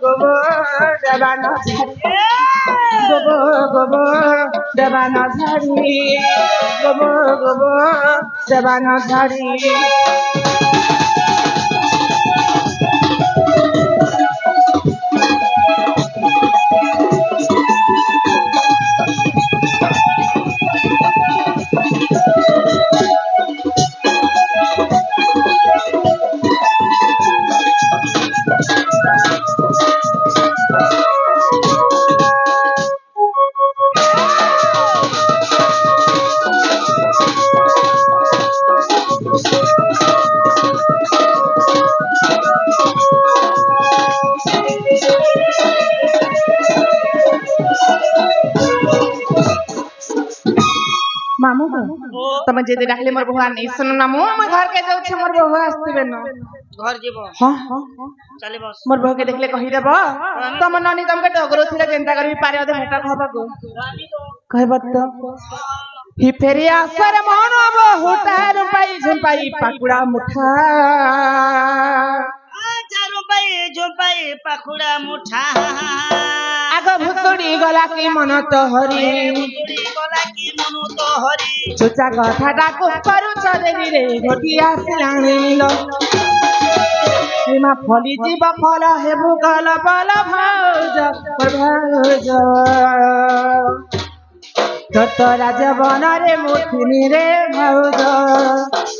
গোবো দেবান গোবো গোবো দেবান ঝাড়ি গোবো গোবো দেবান ঝাড়ি मामू तुम जेदे डाकले मोर बहु नहीं सुन ना मु घर के जाउ छे मोर बहु आस्तिबे न घर जीवो हां चले बस मोर बहु के देखले कहि देबो तुम ननी तुमके डगरो थिले केनता करबी पारे ओदे भेटा कहबा को कहबा तो हि फेरी आसरे मोहन बहुटा रुपाई झुपाई पाकुड़ा मुठा झुपाई पाकुड़ा मुठा आग भुतुड़ी गला की मन तो हरी चुचा कथाटा को करू चदेरी रे घटी आसिलाणी लो सीमा फली जीव फल हेबु गल बल भौज भौज तत राज बन रे मुथिनी रे भौज